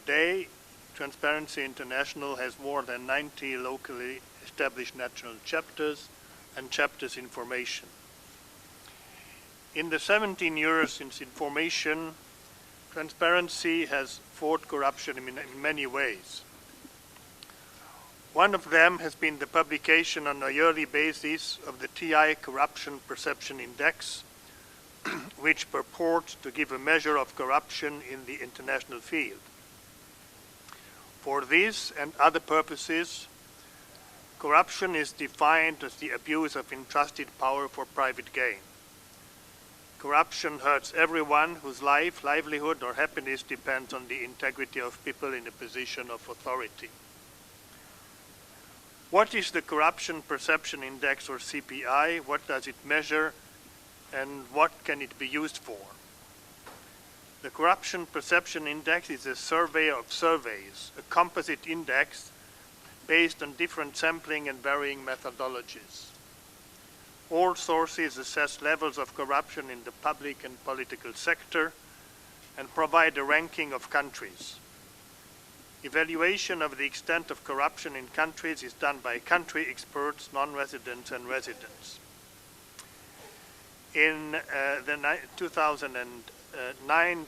Today, Transparency International has more than 90 locally established national chapters and chapters in formation. In the 17 years since information, Transparency has fought corruption in many ways. One of them has been the publication on a yearly basis of the TI Corruption Perception Index, which purports to give a measure of corruption in the international field. For this and other purposes, corruption is defined as the abuse of entrusted power for private gain. Corruption hurts everyone whose life, livelihood, or happiness depends on the integrity of people in a position of authority. What is the Corruption Perception Index, or CPI? What does it measure, and what can it be used for? The Corruption Perception Index is a survey of surveys, a composite index based on different sampling and varying methodologies. All sources assess levels of corruption in the public and political sector and provide a ranking of countries. Evaluation of the extent of corruption in countries is done by country experts, non-residents, and residents. In the 2009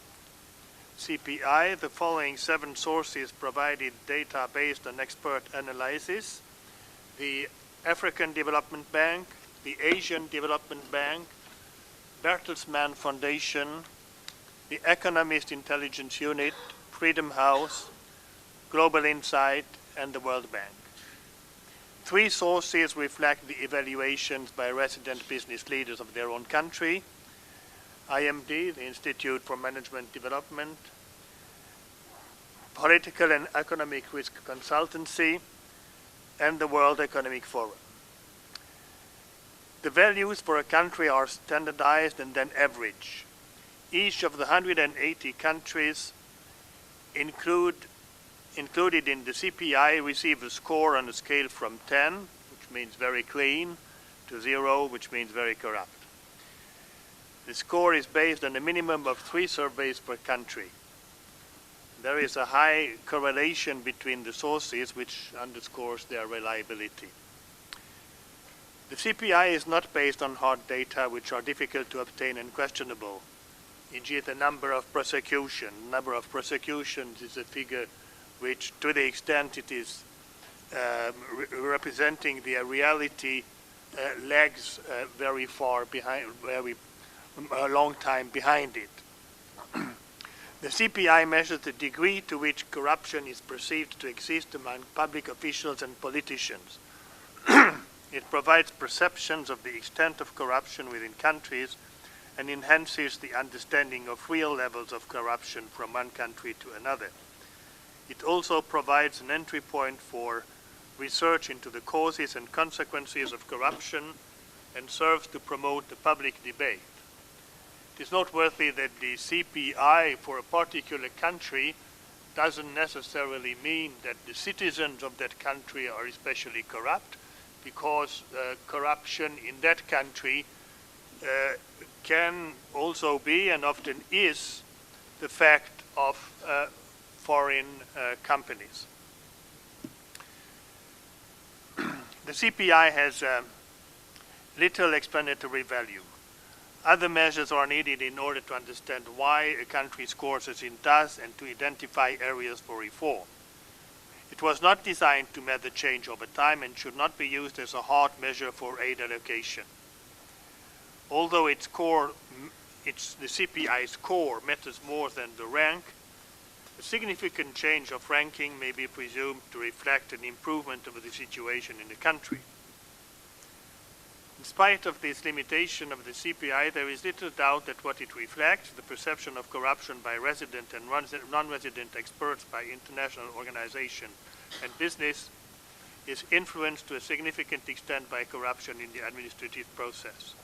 CPI, the following 7 sources provided data based on expert analysis: the African Development Bank, the Asian Development Bank, Bertelsmann Foundation, the Economist Intelligence Unit, Freedom House, Global Insight, and the World Bank. 3 sources reflect the evaluations by resident business leaders of their own country: IMD, the Institute for Management Development, Political and Economic Risk Consultancy, and the World Economic Forum. The values for a country are standardized and then averaged. Each of the 180 countries included in the CPI receive a score on a scale from 10, which means very clean, to 0, which means very corrupt. The score is based on a minimum of 3 surveys per country. There is a high correlation between the sources, which underscores their reliability. The CPI is not based on hard data, which are difficult to obtain and questionable, e.g. the number of prosecutions. Number of prosecutions is a figure which, to the extent it is representing the reality, lags very far behind, a long time behind it. The CPI measures the degree to which corruption is perceived to exist among public officials and politicians. It provides perceptions of the extent of corruption within countries and enhances the understanding of real levels of corruption from one country to another. It also provides an entry point for research into the causes and consequences of corruption and serves to promote the public debate. It is noteworthy that the CPI for a particular country doesn't necessarily mean that the citizens of that country are especially corrupt, because corruption in that country can also be, and often is, the fact of foreign companies. The CPI has little explanatory value. Other measures are needed in order to understand why a country scores as it does and to identify areas for reform. It was not designed to measure change over time and should not be used as a hard measure for aid allocation. Although the CPI score matters more than the rank, a significant change of ranking may be presumed to reflect an improvement of the situation in the country. In spite of this limitation of the CPI, there is little doubt that what it reflects, the perception of corruption by resident and non-resident experts, by international organizations and business, is influenced to a significant extent by corruption in the administrative process.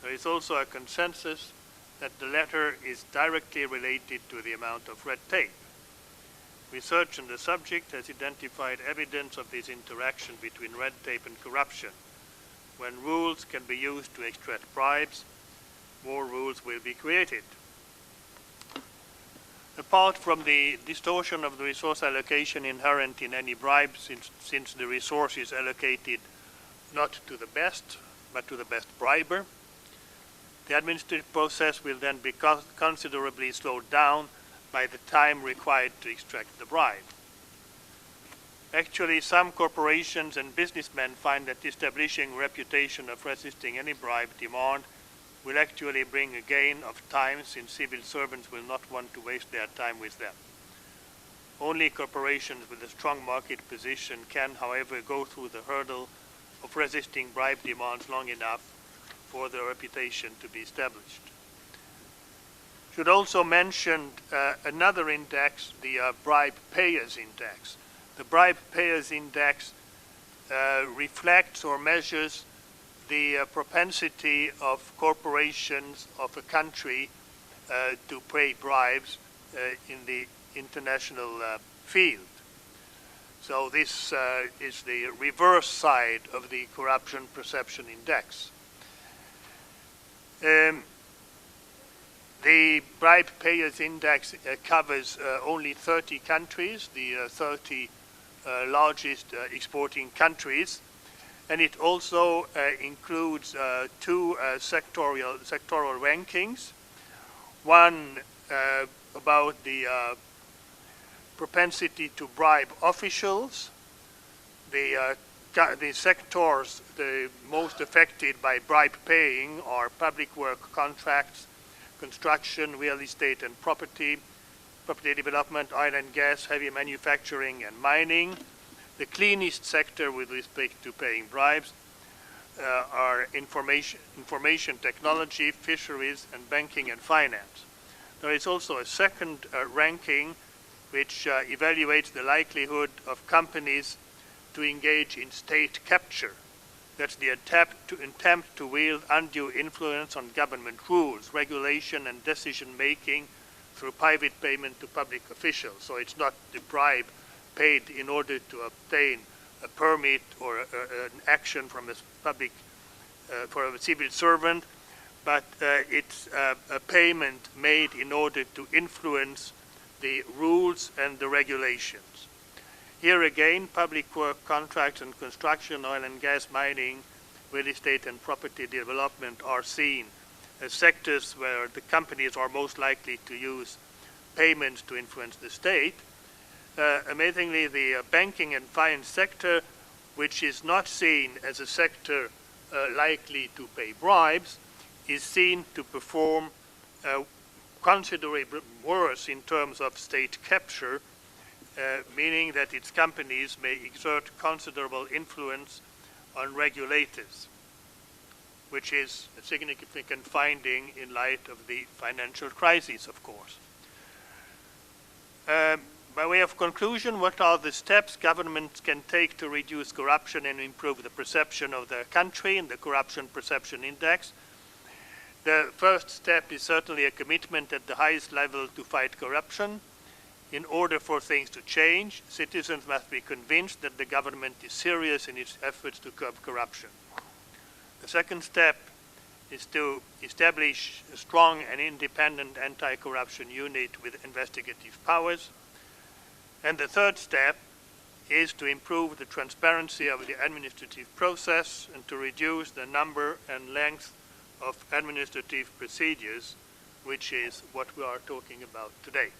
There is also a consensus that the latter is directly related to the amount of red tape. Research on the subject has identified evidence of this interaction between red tape and corruption. When rules can be used to extract bribes, more rules will be created. Apart from the distortion of the resource allocation inherent in any bribe, since the resource is allocated not to the best, but to the best briber, the administrative process will then be considerably slowed down by the time required to extract the bribe. Actually, some corporations and businessmen find that establishing a reputation of resisting any bribe demand will actually bring a gain of time, since civil servants will not want to waste their time with them. Only corporations with a strong market position can, however, go through the hurdle of resisting bribe demands long enough for their reputation to be established. Should also mention another index, the bribe payers index. The bribe payers index reflects or measures the propensity of corporations of a country to pay bribes in the international field. So this is the reverse side of the corruption perception index. The bribe payers index covers only 30 countries, the 30 largest exporting countries, and it also includes two sectoral rankings. One about the propensity to bribe officials. The sectors the most affected by bribe paying are public work contracts, construction, real estate and property development, oil and gas, heavy manufacturing and mining. The cleanest sector with respect to paying bribes are information technology, fisheries, and banking and finance. There is also a second ranking which evaluates the likelihood of companies to engage in state capture. That's the attempt to wield undue influence on government rules, regulation, and decision-making through private payment to public officials. So it's not the bribe paid in order to obtain a permit or an action from a public, for a civil servant, but it's a payment made in order to influence the rules and the regulations. Here again, public work contracts and construction, oil and gas, mining, real estate and property development are seen as sectors where the companies are most likely to use payments to influence the state. Amazingly, the banking and finance sector, which is not seen as a sector likely to pay bribes, is seen to perform considerably worse in terms of state capture, meaning that its companies may exert considerable influence on regulators, which is a significant finding in light of the financial crisis, of course. By way of conclusion, what are the steps governments can take to reduce corruption and improve the perception of their country in the Corruption Perception Index? The first step is certainly a commitment at the highest level to fight corruption. In order for things to change, citizens must be convinced that the government is serious in its efforts to curb corruption. The second step is to establish a strong and independent anti-corruption unit with investigative powers. And the third step is to improve the transparency of the administrative process and to reduce the number and length of administrative procedures, which is what we are talking about today.